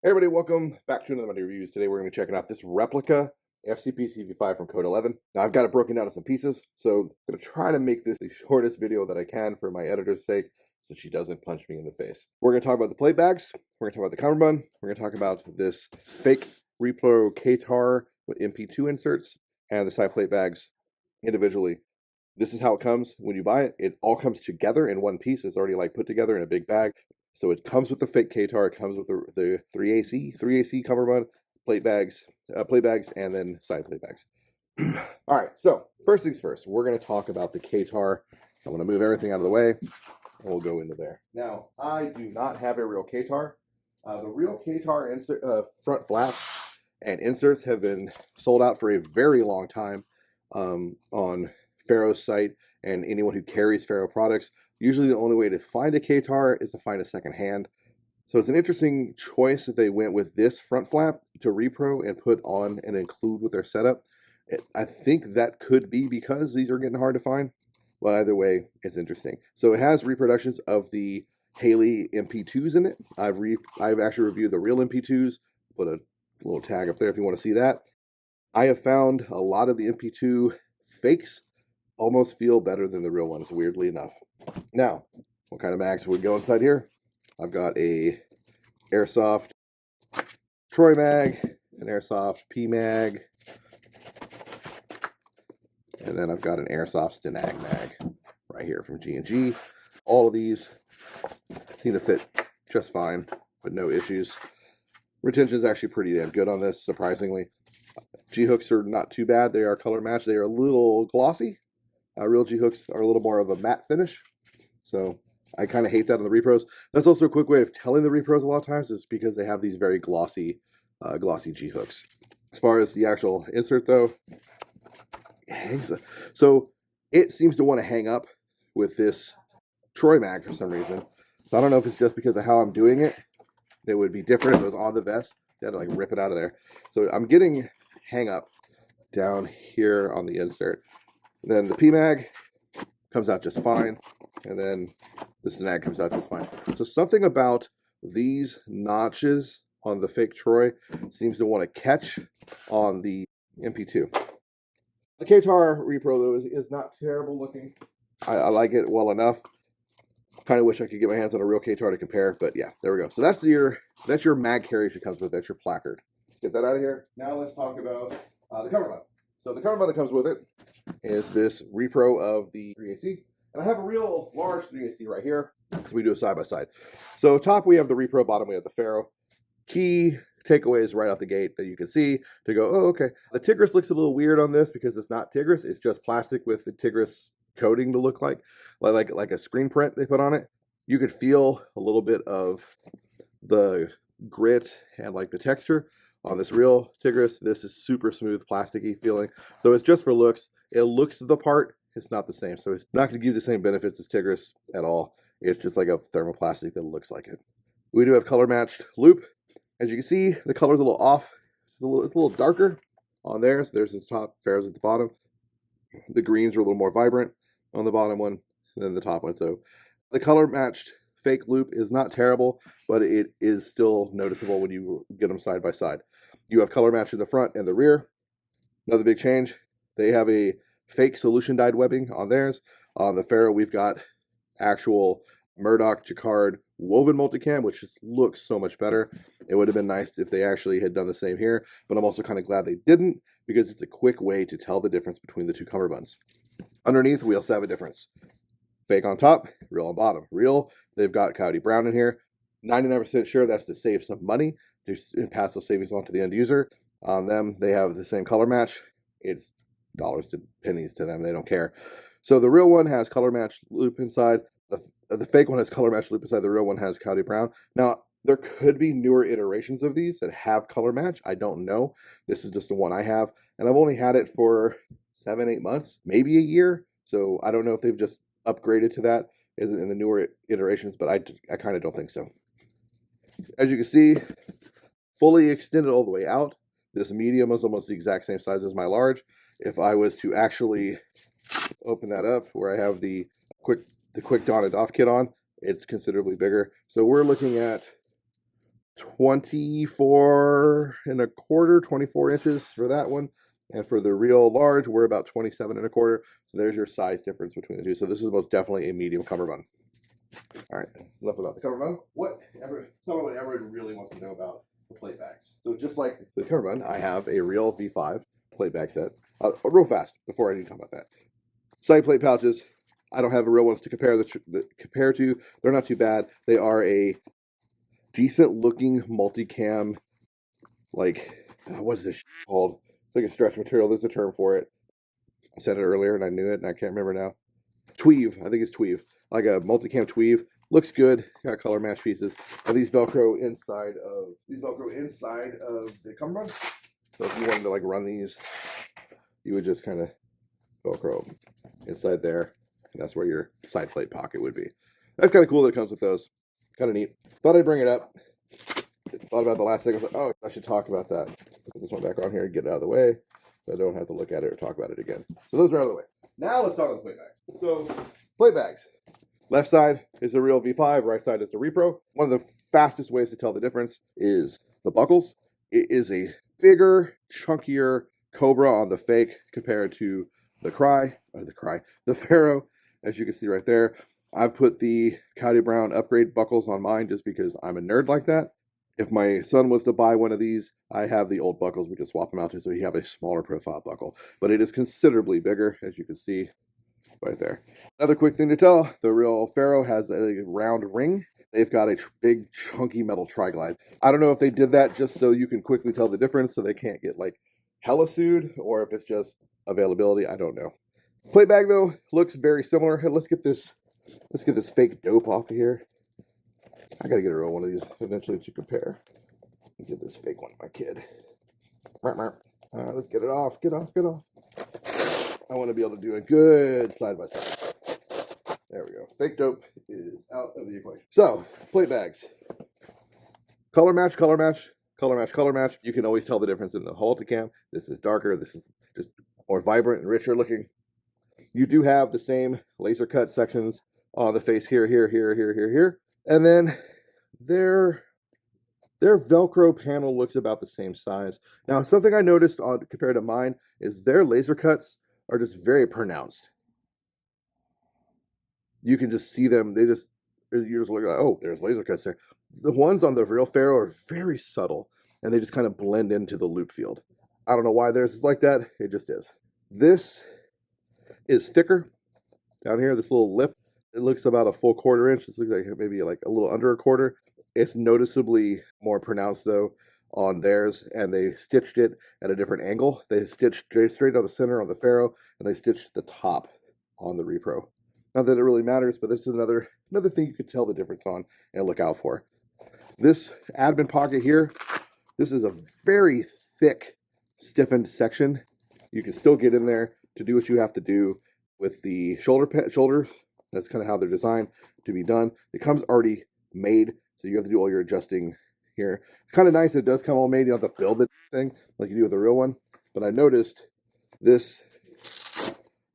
Hey everybody, welcome back to another Monday Reviews. Today we're going to be checking out this Replica FCPC V5 from Code 11. Now I've got it broken down into some pieces, so I'm going to try to make this the shortest video that I can for my editor's sake, so she doesn't punch me in the face. We're going to talk about the plate bags, we're going to talk about the cummerbund, we're going to talk about this fake Repro K-tar with MP2 inserts, and the side plate bags individually. This is how it comes when you buy it. It all comes together in one piece. It's already like put together in a big bag. So it comes with the fake K-tar. It comes with the 3AC cummerbund, plate bags, and then side plate bags. All right, so first things first, we're going to talk about the K-tar. I'm going to move everything out of the way, and we'll go into there. Now, I do not have a real K-tar. The real K-tar front flaps and inserts have been sold out for a very long time on Ferro's site and anyone who carries Ferro products. Usually the only way to find a K-tar is to find a second hand. So it's an interesting choice that they went with this front flap to repro and put on and include with their setup. I think that could be because these are getting hard to find. Well, either way, it's interesting. So it has reproductions of the Haley MP2s in it. I've actually reviewed the real MP2s. Put a little tag up there if you want to see that. I have found a lot of the MP2 fakes almost feel better than the real ones, weirdly enough. Now, what kind of mags would go inside here? I've got a Airsoft Troy mag, an Airsoft P mag, and then I've got an Airsoft Stenag mag right here from G&G. All of these seem to fit just fine, with no issues. Retention is actually pretty damn good on this, surprisingly. G-hooks are not too bad. They are color matched. They are a little glossy. Real G-hooks are a little more of a matte finish. So I kind of hate that on the repros. That's also a quick way of telling the repros a lot of times is because they have these very glossy G-hooks. As far as the actual insert though, so it seems to want to hang up with this Troy mag for some reason. So I don't know if it's just because of how I'm doing it. It would be different if it was on the vest. You had to like rip it out of there. So I'm getting hang up down here on the insert. Then the P mag comes out just fine, and then the snag comes out just fine. So something about these notches on the fake Troy seems to want to catch on the MP2. The K-tar repro though is not terrible looking. I like it well enough. Kind of wish I could get my hands on a real K-tar to compare, but yeah, there we go. So that's your mag carriage it comes with. That's your placard. Get that out of here. Now let's talk about the cummerbund. So the cummerbund that comes with it is this repro of the 3AC. And I have a real large 3AC right here. So we do a side-by-side. So top we have the repro, bottom we have the Ferro. Key takeaways right out the gate that you can see to go, oh, okay. The Tigris looks a little weird on this because it's not Tigris. It's just plastic with the Tigris coating to look like a screen print they put on it. You could feel a little bit of the grit and like the texture. On this real Tigris, this is super smooth, plasticky feeling. So it's just for looks. It looks the part. It's not the same. So it's not going to give you the same benefits as Tigris at all. It's just like a thermoplastic that looks like it. We do have color matched loop. As you can see, the color's a little off. It's a little darker on there. So there's the top, Ferro's at the bottom. The greens are a little more vibrant on the bottom one than the top one. So the color matched fake loop is not terrible, but it is still noticeable when you get them side by side. You have color match in the front and the rear. Another big change, they have a fake solution dyed webbing on theirs. On the Ferro, we've got actual Murdoch Jacquard woven multicam, which just looks so much better. It would have been nice if they actually had done the same here, but I'm also kind of glad they didn't because it's a quick way to tell the difference between the two cummerbunds. Underneath, we also have a difference. Fake on top, real on bottom. Real, they've got Coyote Brown in here. 99% sure that's to save some money, to pass those savings on to the end user. On them, they have the same color match. It's dollars to pennies to them. They don't care. So the real one has color matched loop inside. The fake one has color matched loop inside. The real one has Coyote Brown. Now, there could be newer iterations of these that have color match. I don't know. This is just the one I have. And I've only had it for 7-8 months, maybe a year. So I don't know if they've just upgraded to that in the newer iterations, but I kind of don't think so. As you can see, fully extended all the way out. This medium is almost the exact same size as my large. If I was to actually open that up where I have the quick on and off kit on, it's considerably bigger. So we're looking at 24 and a quarter, 24 inches for that one. And for the real large, we're about 27 and a quarter. So there's your size difference between the two. So this is most definitely a medium cummerbund. All right, enough about the cummerbund. Tell me what everyone really wants to know about the plate bags. So just like the cummerbund, I have a real V5 plate bag set. Real fast, before I even talk about that. Side plate pouches, I don't have a real ones to compare to. They're not too bad. They are a decent looking multicam, like, what is this called? It's like a stretch material. There's a term for it. I said it earlier and I knew it and I can't remember now. Tweave, I think it's tweave. Like a multicam tweave. Looks good. Got color match pieces. And these Velcro inside of the cummerbund. So if you wanted to like run these, you would just kind of Velcro inside there. And that's where your side plate pocket would be. That's kind of cool that it comes with those. Kind of neat. Thought I'd bring it up. Thought about the last thing. I was like, oh, I should talk about that. Put this one back on here and get it out of the way, so I don't have to look at it or talk about it again. So those are out of the way. Now let's talk about the plate bags. So plate bags. Left side is the real V5. Right side is the Repro. One of the fastest ways to tell the difference is the buckles. It is a bigger, chunkier Cobra on the fake compared to the Ferro, as you can see right there. I've put the Cowdy Brown upgrade buckles on mine just because I'm a nerd like that. If my son was to buy one of these, I have the old buckles. We can swap them out to so he have a smaller profile buckle. But it is considerably bigger, as you can see right there. Another quick thing to tell, the real Ferro has a round ring. They've got a big, chunky metal tri-glide. I don't know if they did that just so you can quickly tell the difference so they can't get like hella sued, or if it's just availability. I don't know. Plate bag, though, looks very similar. Hey, let's get this fake dope off of here. I gotta get a real one of these eventually to compare. Get this fake one, my kid. Let's get it off. Get off. I want to be able to do a good side by side. There we go. Fake dope is out of the equation. So, plate bags. Color match. You can always tell the difference in the Multicam. This is darker. This is just more vibrant and richer looking. You do have the same laser cut sections on the face here. And then their Velcro panel looks about the same size. Now, something I noticed compared to mine is their laser cuts are just very pronounced. You can just see them. You just look like, oh, there's laser cuts there. The ones on the real Ferro are very subtle, and they just kind of blend into the loop field. I don't know why theirs is like that. It just is. This is thicker. Down here, this little lip, it looks about a full quarter inch. This looks like maybe like a little under a quarter. It's noticeably more pronounced, though, on theirs, and they stitched it at a different angle. They stitched straight down the center on the Ferro, and they stitched the top on the Repro. Not that it really matters, but this is another thing you could tell the difference on and look out for. This admin pocket here, this is a very thick, stiffened section. You can still get in there to do what you have to do with the shoulders. That's kind of how they're designed to be done. It comes already made, so you have to do all your adjusting here. It's kind of nice. It does come all made. You don't have to build the thing like you do with the real one. But I noticed this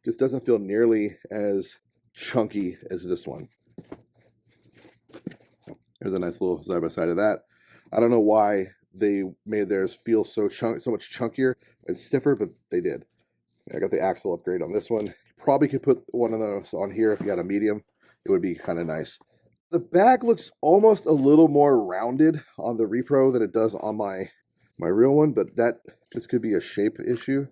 just doesn't feel nearly as chunky as this one. There's a nice little side by side of that. I don't know why they made theirs feel so much chunkier and stiffer, but they did. I got the axle upgrade on this one. Probably could put one of those on here if you had a medium. It would be kind of nice. The bag looks almost a little more rounded on the Repro than it does on my real one, but that just could be a shape issue.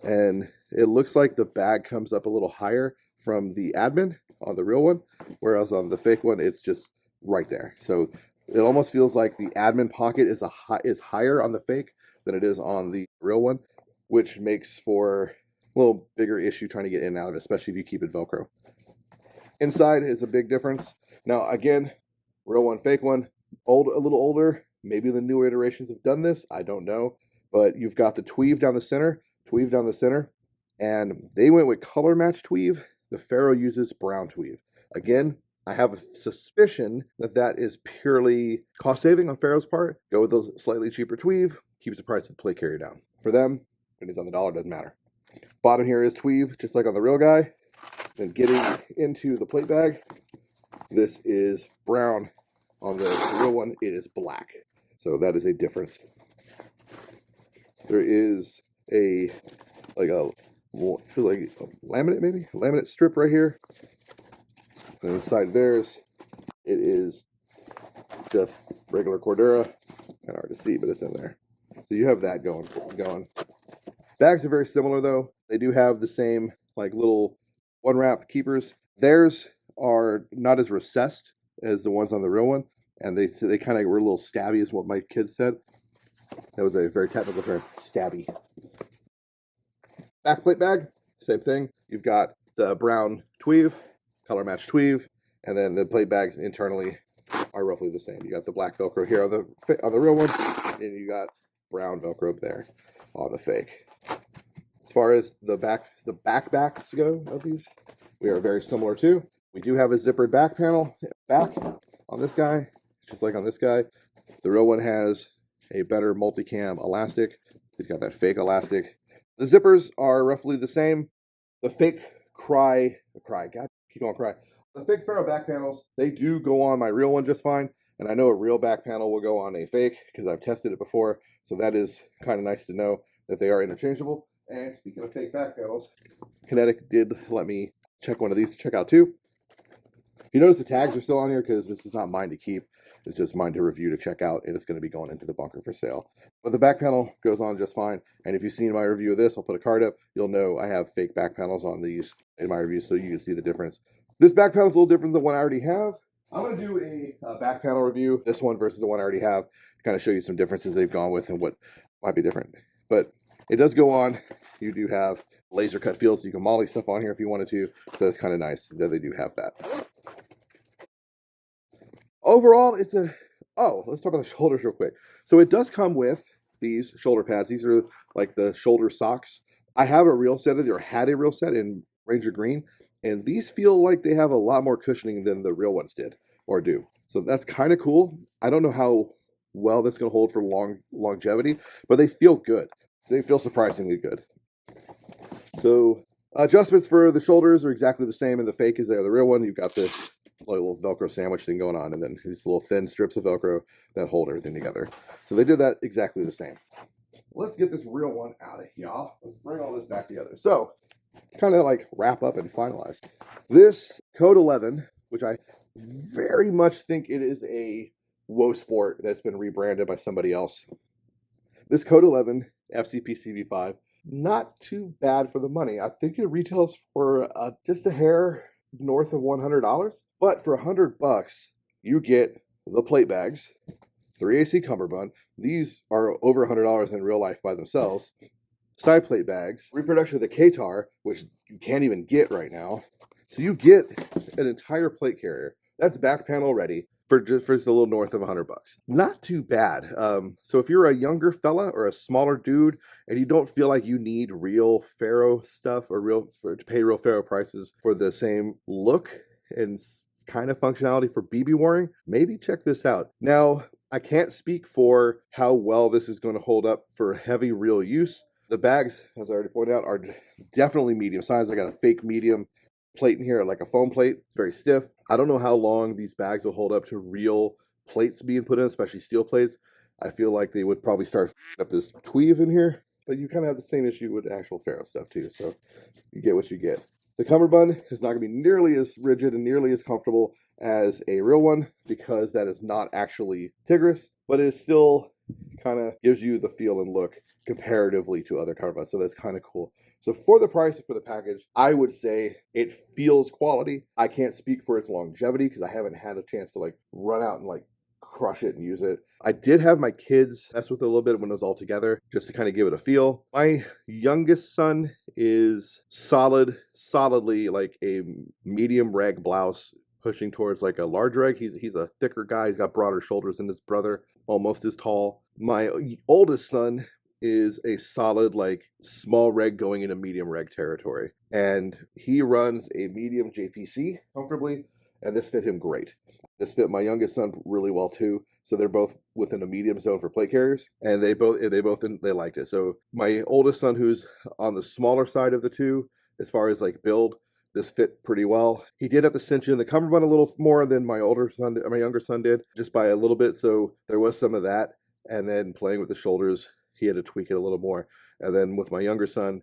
And it looks like the bag comes up a little higher from the admin on the real one, whereas on the fake one, it's just right there. So it almost feels like the admin pocket is higher on the fake than it is on the real one, which makes for a little bigger issue trying to get in and out of it, especially if you keep it Velcro. Inside is a big difference. Now, again, real one, fake one, a little older. Maybe the newer iterations have done this. I don't know. But you've got the tweave down the center, and they went with color match tweave. The Ferro uses brown tweave. Again, I have a suspicion that is purely cost saving on Ferro's part. Go with the slightly cheaper tweave, keeps the price of the plate carrier down. For them, pennies on the dollar, doesn't matter. Bottom here is tweave, just like on the real guy. Then getting into the plate bag, this is brown. On the real one, it is black. So that is a difference. There is a laminate, maybe laminate strip right here, and inside theirs it is just regular Cordura. Kind of hard to see, but it's in there. So you have that going. Bags are very similar though. They do have the same like little one wrap keepers. Theirs are not as recessed as the ones on the real one, and they kind of were a little stabby, is what my kids said. That was a very technical term, stabby. Backplate bag, same thing. You've got the brown tweave, color matched tweave, and then the plate bags internally are roughly the same. You got the black Velcro here on the real one, and you got brown Velcro up there on the fake. As far as the backbacks go of these, we are very similar too. We do have a zippered back panel back on this guy, just like on this guy. The real one has a better multicam elastic. He's got that fake elastic. The zippers are roughly the same. The fake cry, God, keep on cry. The fake Ferro back panels, they do go on my real one just fine. And I know a real back panel will go on a fake because I've tested it before. So that is kind of nice to know that they are interchangeable. And speaking of fake back panels, Kinetic did let me check one of these to check out too. You notice the tags are still on here because this is not mine to keep. It's just mine to review to check out, and it's going to be going into the bunker for sale. But the back panel goes on just fine. And if you've seen my review of this, I'll put a card up. You'll know I have fake back panels on these in my review, so you can see the difference. This back panel is a little different than the one I already have. I'm going to do a back panel review, this one versus the one I already have, to kind of show you some differences they've gone with and what might be different. But it does go on. You do have laser cut fields, so you can molly stuff on here if you wanted to. So it's kind of nice that they do have that. Overall, it's a... Oh, let's talk about the shoulders real quick. So it does come with these shoulder pads. These are like the shoulder socks. I have a real set of these, or had a real set in Ranger Green, and these feel like they have a lot more cushioning than the real ones did or do. So that's kind of cool. I don't know how well that's going to hold for longevity, but they feel good. They feel surprisingly good. So adjustments for the shoulders are exactly the same in the fake as they are the real one. You've got this little Velcro sandwich thing going on, and then these little thin strips of Velcro that hold everything together. So they did that exactly the same. Let's get this real one out of here. Let's bring all this back together. So to kind of like wrap up and finalize, this Code 11, which I very much think it is a WoW sport that's been rebranded by somebody else. This Code 11 FCPC V5, not too bad for the money. I think it retails for just a hair north of $100, but for $100 you get the plate bags, 3AC cummerbund. These are over $100 in real life by themselves. Side plate bags, reproduction of the K-tar, which you can't even get right now. So you get an entire plate carrier. That's back panel ready for just a little north of $100. Not too bad. So if you're a younger fella or a smaller dude and you don't feel like you need real Ferro stuff or to pay real Ferro prices for the same look and kind of functionality for BB warring, maybe check this out. Now, I can't speak for how well this is going to hold up for heavy real use. The bags, as I already pointed out, are definitely medium size. I got a fake medium plate in here, like a foam plate. It's very stiff. I don't know how long these bags will hold up to real plates being put in, especially steel plates. I feel like they would probably start up this tweave in here, but you kind of have the same issue with actual Ferro stuff too, so you get what you get. The cummerbund is not going to be nearly as rigid and nearly as comfortable as a real one because that is not actually Tigris, but it still kind of gives you the feel and look comparatively to other cummerbunds, so that's kind of cool. So for the price for the package, I would say it feels quality. I can't speak for its longevity because I haven't had a chance to like run out and like crush it and use it. I did have my kids mess with it a little bit when it was all together just to kind of give it a feel. My youngest son is solidly like a medium reg blouse pushing towards like a large reg. He's a thicker guy. He's got broader shoulders than his brother, almost as tall. My oldest son is a solid like small reg going into medium reg territory, and he runs a medium JPC comfortably, and this fit him great. This fit my youngest son really well too, so they're both within a medium zone for plate carriers, and they liked it. So my oldest son, who's on the smaller side of the two as far as like build, this fit pretty well. He did have to cinch in the cummerbund a little more than my younger son did, just by a little bit, so there was some of that. And then playing with the shoulders, he had to tweak it a little more. And then with my younger son,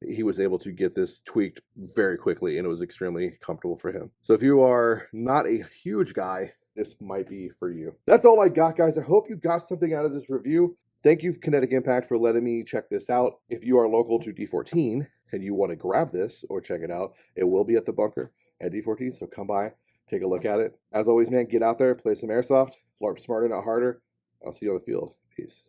he was able to get this tweaked very quickly, and it was extremely comfortable for him. So if you are not a huge guy, this might be for you. That's all I got, guys. I hope you got something out of this review. Thank you, Kinetic Impact, for letting me check this out. If you are local to D14 and you want to grab this or check it out, it will be at the bunker at D14, so come by, take a look at it. As always, man, get out there, play some Airsoft, LARP smarter, not harder. I'll see you on the field. Peace.